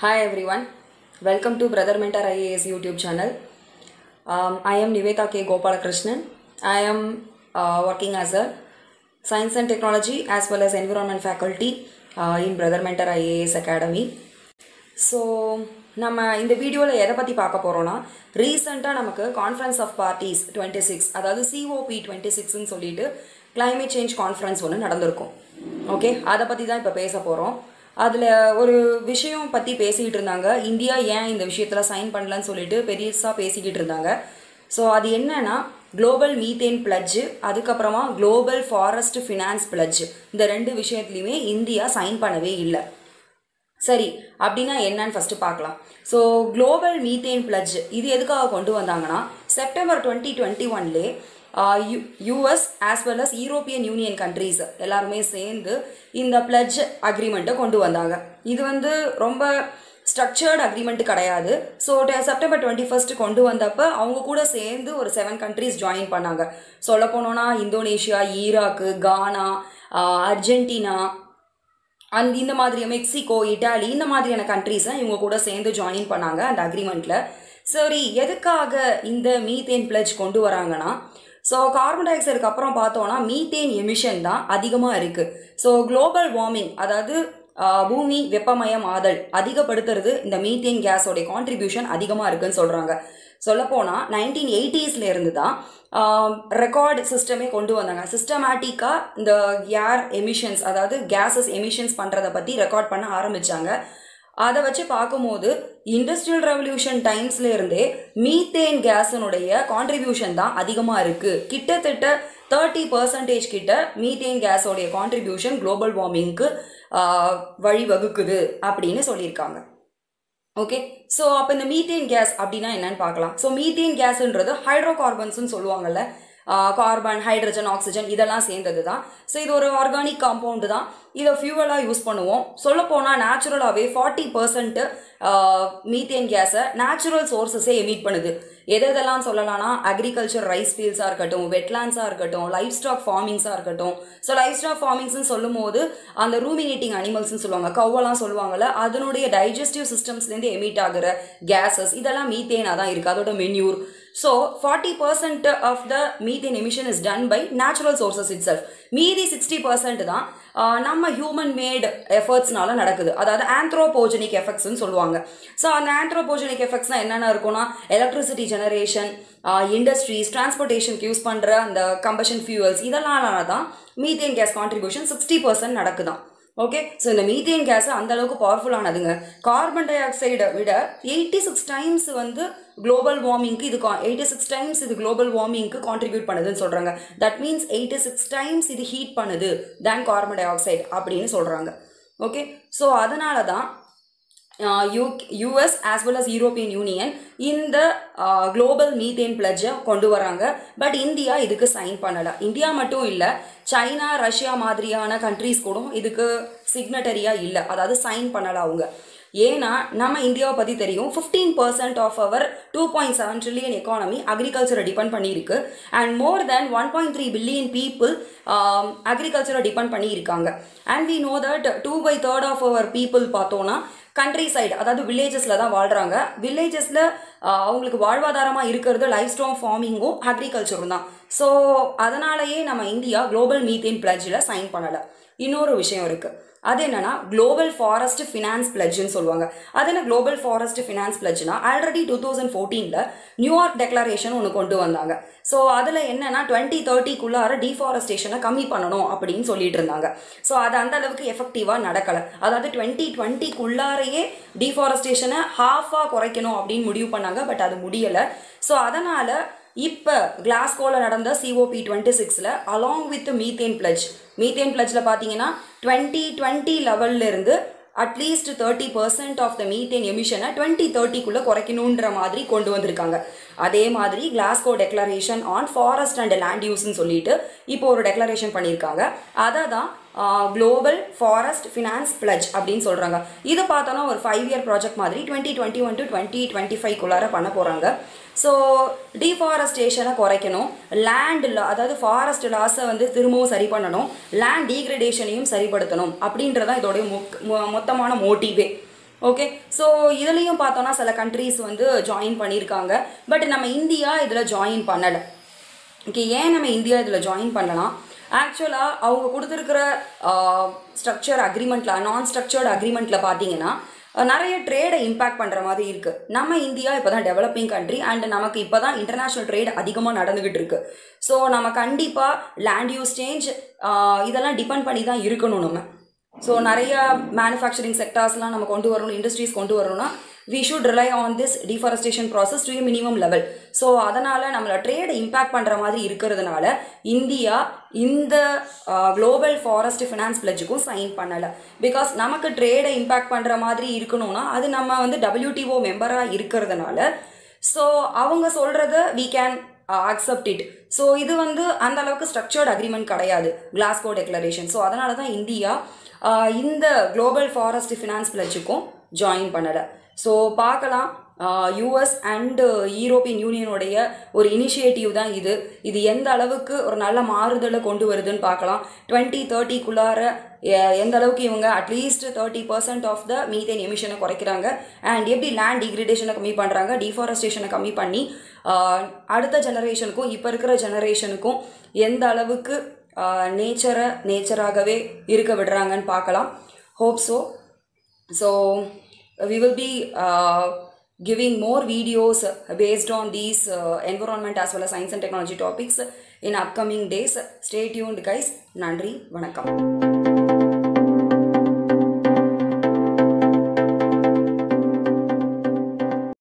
Hi everyone, welcome to Brother Mentor IAS YouTube channel. I am Niveta K. Gopalakrishnan. I am working as a Science and Technology as well as Environment faculty in Brother Mentor IAS Academy. So, நம்ம இந்த வீடியோவில் எதை பற்றி பார்க்க போகிறோன்னா ரீசெண்டாக நமக்கு conference of parties 26 அதாவது COP26ன்னு சொல்லிட்டு கிளைமேட் சேஞ்ச் கான்ஃபரன்ஸ் ஒன்று நடந்திருக்கும். ஓகே, அதை பற்றி தான் இப்போ பேச போகிறோம். அதில் ஒரு விஷயம் பற்றி பேசிக்கிட்டு இருந்தாங்க. இந்தியா ஏன் இந்த விஷயத்தில் சைன் பண்ணலன்னு சொல்லிட்டு பெருசாக பேசிக்கிட்டு இருந்தாங்க. ஸோ அது என்னன்னா குளோபல் மீத்தேன் பிளட்ஜு, அதுக்கப்புறமா குளோபல் ஃபாரஸ்ட் ஃபினான்ஸ் பிளட்ஜு, இந்த ரெண்டு விஷயத்துலையுமே இந்தியா சைன் பண்ணவே இல்லை. சரி, அப்படின்னா என்னன்னு ஃபஸ்ட்டு பார்க்கலாம். ஸோ குளோபல் மீத்தேன் பிளட்ஜ் இது எதுக்காக கொண்டு வந்தாங்கன்னா September 2021 US as well as European Union countries எல்லாருமே சேர்ந்து இந்த பிளட்ஜ் அக்ரிமெண்ட்டை கொண்டு வந்தாங்க. இது ரொம்ப ஸ்ட்ரக்சர்டு அக்ரிமெண்ட் கிடையாது. ஸோ செப்டம்பர் 21 கொண்டு வந்தப்போ அவங்க கூட சேர்ந்து ஒரு 7 கண்ட்ரீஸ் ஜாயின் பண்ணாங்க. சொல்ல போனோன்னா இந்தோனேஷியா, ஈராக்கு, கானா, அர்ஜென்டினா, இந்த மாதிரி மெக்சிகோ, இட்டாலி, இந்த மாதிரியான கண்ட்ரீஸை இவங்க கூட சேர்ந்து ஜாயின் பண்ணாங்க அந்த அக்ரிமெண்ட்டில். சரி, எதுக்காக இந்த மீத்தேன் பிளட்ஜ் கொண்டு வராங்கன்னா, ஸோ கார்பன் டை ஆக்சைடுக்கு அப்புறம் பார்த்தோன்னா மீத்தேன் எமிஷன் தான் அதிகமாக இருக்குது. ஸோ குளோபல் வார்மிங், அதாவது பூமி வெப்பமயமாதல் அதிகப்படுத்துறது இந்த மீத்தேன் கேஸோடைய கான்ட்ரிபியூஷன் அதிகமாக இருக்குன்னு சொல்கிறாங்க. சொல்லப்போனால் 1980s இருந்து தான் ரெக்கார்டு சிஸ்டமே கொண்டு வந்தாங்க. சிஸ்டமேட்டிக்காக இந்த ஏர் எமிஷன்ஸ், அதாவது கேஸஸ் எமிஷன்ஸ் பண்ணுறதை பற்றி ரெக்கார்ட் பண்ண ஆரம்பித்தாங்க. அதை வச்சு பார்க்கும்போது இண்டஸ்ட்ரியல் ரெவல்யூஷன் டைம்ஸ்லேருந்தே மீத்தேன் கேஸனுடைய கான்ட்ரிபியூஷன் தான் அதிகமாக இருக்குது. கிட்டத்தட்ட 30% கிட்ட மீத்தேன் கேஸோடைய கான்ட்ரிபியூஷன் குளோபல் வார்மிங்க்கு வழிவகுக்குது அப்படின்னு சொல்லியிருக்காங்க. ஓகே, ஸோ அப்போ இந்த மீத்தேன் கேஸ் அப்படின்னா என்னன்னு பார்க்கலாம். ஸோ மீத்தேன் கேஸுன்றது ஹைட்ரோ கார்பன்ஸ்ன்னு சொல்லுவாங்கல்ல, கார்பன், ஹைட்ரஜன், ஆக்சிஜன் இதெல்லாம் சேர்ந்தது தான். ஸோ இது ஒரு ஆர்கானிக் காம்பவுண்டு தான். இதை ஃபியூவலாக யூஸ் பண்ணுவோம். சொல்லப்போனால் நேச்சுரலாகவே 40% மீத்தேன் கேஸை நேச்சுரல் சோர்ஸஸே எமிட் பண்ணுது. எதெல்லாம் சொல்லலாம்னா அக்ரிகல்ச்சர், ரைஸ் ஃபீல்ட்ஸாக இருக்கட்டும், வெட்லாண்ட்ஸாக இருக்கட்டும், லைஃப் ஸ்டாக் ஃபார்மிங்ஸாக இருக்கட்டும். ஸோ லைஃப் ஸ்டாக் ஃபார்மிங்ஸ்ன்னு சொல்லும் போது அந்த ரூமினேட்டிங் அனிமல்ஸ்ன்னு சொல்லுவாங்க, கவ்வெல்லாம் சொல்லுவாங்கள்ல, அதனுடைய டைஜஸ்டிவ் சிஸ்டம்ஸ்லேருந்து எமிட் ஆகிற கேஸஸ் இதெல்லாம் மீத்தேனாக தான் இருக்குது, அதோட manure. So 40% of the methane emission is done by natural sources itself. மீதி 60% தான் நம்ம ஹியூமன் மேட் எஃபர்ட்ஸ்னால நடக்குது, அதாவது ஆந்த்ரோபோஜெனிக் எஃபெக்ட்ஸ்ன்னு சொல்லுவாங்க. ஸோ அந்த ஆந்த்ரோபோஜெனிக் எஃபெக்ட்ஸ்னால் என்னென்ன இருக்குன்னா எலக்ட்ரிசிட்டி ஜெனரேஷன், இண்டஸ்ட்ரீஸ், டிரான்ஸ்போர்ட்டேஷனுக்கு யூஸ் பண்ணுற அந்த கம்பஷன் ஃபியூவல்ஸ் இதெல்லாம் தான் மீத்தேன் கேஸ் கான்ட்ரிபியூஷன் 60% நடக்குதான். ஓகே, ஸோ இந்த மீத்தேன் கேஸ் அந்த அளவுக்கு பவர்ஃபுல்லானதுங்க. கார்பன் டை ஆக்சைடை விட 86 டைம்ஸ் குளோபல் வார்மிங்க்கு இது 86 டைம்ஸ் இது குளோபல் வார்மிங்க்கு கான்ட்ரிபியூட் பண்ணுதுன்னு சொல்கிறாங்க. தட் மீன்ஸ் 86 டைம்ஸ் இது ஹீட் பண்ணுது தேன் கார்பன் டை ஆக்சைடு அப்படின்னு சொல்கிறாங்க. ஓகே, ஸோ அதனால தான் US as well as European union இந்த குளோபல் மீத்தேன் பிளட்ஜை கொண்டு வராங்க. பட் இந்தியா இதுக்கு சைன் பண்ணலை. இந்தியா மட்டும் இல்லை, சைனா, ரஷ்யா மாதிரியான கண்ட்ரீஸ் கூட இதுக்கு சிக்னட்டரியாக இல்லை, அதாவது சைன் பண்ணலை அவங்க. ஏன்னா நம்ம இந்தியாவை பற்றி தெரியும், 15% ஆஃப் அவர் 2.7 trillion எக்கானமி அக்ரிகல்ச்சரை டிபெண்ட் பண்ணியிருக்கு. And more than 1.3 billion people அக்ரிகல்ச்சரை டிபெண்ட் பண்ணியிருக்காங்க. And we know that 2/3 of our people பார்த்தோன்னா கண்ட்ரி சைடு, அதாவது வில்லேஜஸில் தான் வாழ்கிறாங்க. வில்லேஜஸில் அவங்களுக்கு வாழ்வாதாரமாக இருக்கிறது லைஃப் ஸ்டாக் ஃபார்மிங்கும் அக்ரிகல்ச்சரும் தான். ஸோ அதனாலேயே நம்ம இந்தியா குளோபல் மீத்தேன் பிளட்ஜில் சைன் பண்ணலை. இன்னொரு விஷயம் இருக்குது, அது என்னன்னா குளோபல் ஃபாரஸ்ட் ஃபினான்ஸ் பிளட்ஜ்னு சொல்லுவாங்க. அது என்ன குளோபல் ஃபாரஸ்ட் ஃபினான்ஸ் பிளட்ஜ்னா, ஆல்ரெடி 2014 நியூயார்க் டெக்ளரேஷன் ஒன்று கொண்டு வந்தாங்க. ஸோ அதில் என்னன்னா 2030 டீஃபாரஸ்டேஷனை கம்மி பண்ணணும் அப்படின்னு சொல்லிட்டு இருந்தாங்க. ஸோ அது அந்த அளவுக்கு எஃபெக்டிவாக நடக்கலை. அதாவது 2020 டீஃபாரஸ்டேஷனை ஹாஃபாக குறைக்கணும் அப்படின்னு முடிவு பண்ணாங்க. பட் அது முடியலை. ஸோ அதனால் இப்போ கிளாஸ்கோவில் நடந்த COP26 அலாங் வித் மீத்தேன் பிளட்ஜில் பார்த்தீங்கன்னா 2020 லெவல்லேருந்து அட்லீஸ்ட் 30% ஆஃப் த மீத்தேன் எமிஷனை 2030 குறைக்கணுன்ற மாதிரி கொண்டு வந்திருக்காங்க. அதே மாதிரி Glasgow declaration on forest and land யூஸ்ன்னு சொல்லிட்டு இப்போ ஒரு டெக்ளரேஷன் பண்ணியிருக்காங்க. அதை தான் குளோபல் ஃபாரஸ்ட் ஃபினான்ஸ் பிளட்ஜ் அப்படின்னு சொல்கிறாங்க. இது பார்த்தோன்னா ஒரு 5-year ப்ராஜெக்ட் மாதிரி 2021 to 2025 பண்ண போகிறாங்க. ஸோ டீஃபாரஸ்டேஷனை குறைக்கணும், லேண்ட் அதாவது ஃபாரஸ்ட் லாஸை திரும்பவும் சரி பண்ணணும், லேண்ட் டீக்ரடேஷனையும் சரிப்படுத்தணும் அப்படின்றதான் இதோடைய மொத்தமான மோட்டிவே. ஓகே, ஸோ இதுலேயும் பார்த்தோன்னா சில கண்ட்ரீஸ் வந்து ஜாயின் பண்ணியிருக்காங்க. பட் நம்ம இந்தியா இதில் ஜாயின் பண்ணலை. ஓகே, ஏன் நம்ம இந்தியா இதில் ஜாயின் பண்ணலாம்? ஆக்சுவலாக அவங்க கொடுத்துருக்கிற ஸ்ட்ரக்சர் அக்ரிமெண்ட்டில், நான் ஸ்ட்ரக்சர்டு அக்ரிமெண்ட்டில் பார்த்தீங்கன்னா நிறைய ட்ரேடை இம்பேக்ட் பண்ணுற மாதிரி இருக்குது. நம்ம இந்தியா இப்போ தான் டெவலப்பிங் கண்ட்ரி அண்ட் நமக்கு இப்போ தான் இன்டர்நேஷ்னல் ட்ரேட் அதிகமாக நடந்துக்கிட்டு இருக்கு. ஸோ நம்ம கண்டிப்பாக லேண்ட் யூஸ் சேஞ்ச் இதெல்லாம் டிபெண்ட் பண்ணி தான் இருக்கணும் நம்ம. ஸோ நிறைய மேனுஃபேக்சரிங் செக்டார்ஸ்லாம் நம்ம கொண்டு வரணும், இண்டஸ்ட்ரீஸ் கொண்டு வரணும்னா we should rely on this deforestation process to a minimum level. So அதனால் நம்மளை ட்ரேடை இம்பேக்ட் பண்ணுற மாதிரி இருக்கிறதுனால இந்தியா இந்த குளோபல் ஃபாரஸ்ட் ஃபினான்ஸ் பிளட்ஜுக்கும் சைன் பண்ணலை. பிகாஸ் நமக்கு ட்ரேடை இம்பேக்ட் பண்ணுற மாதிரி இருக்கணும்னா அது நம்ம வந்து WTO மெம்பராக இருக்கிறதுனால ஸோ அவங்க சொல்கிறத we can accept it. So இது வந்து அந்த அளவுக்கு ஸ்ட்ரக்சர்ட் அக்ரிமெண்ட் கிடையாது, கிளாஸ்கோ டெக்ளரேஷன். ஸோ அதனால தான் இந்தியா இந்த குளோபல் ஃபாரஸ்ட் ஃபினான்ஸ் பிளட்ஜுக்கும் ஜாயின் பண்ணலை. ஸோ பார்க்கலாம், US அண்ட் யூரோப்பியன் யூனியனுடைய ஒரு இனிஷியேட்டிவ் தான் இது. இது எந்த அளவுக்கு ஒரு நல்ல மாறுதலை கொண்டு வருதுன்னு பார்க்கலாம். 2030க்குள்ளார எந்த அளவுக்கு இவங்க அட்லீஸ்ட் 30% ஆஃப் த மீத்தேன் எமிஷனை குறைக்கிறாங்க அண்ட் எப்படி லேண்ட் டிகிரேடேஷனை கம்மி பண்ணுறாங்க, டிஃபாரஸ்டேஷனை கம்மி பண்ணி அடுத்த ஜெனரேஷனுக்கும் இப்போ இருக்கிற ஜெனரேஷனுக்கும் எந்த அளவுக்கு நேச்சராகவே இருக்க விடுறாங்கன்னு பார்க்கலாம். Hope so. So we will be giving more videos based on these environment as well as science and technology topics in upcoming days. Stay tuned guys. நன்றி, வணக்கம்.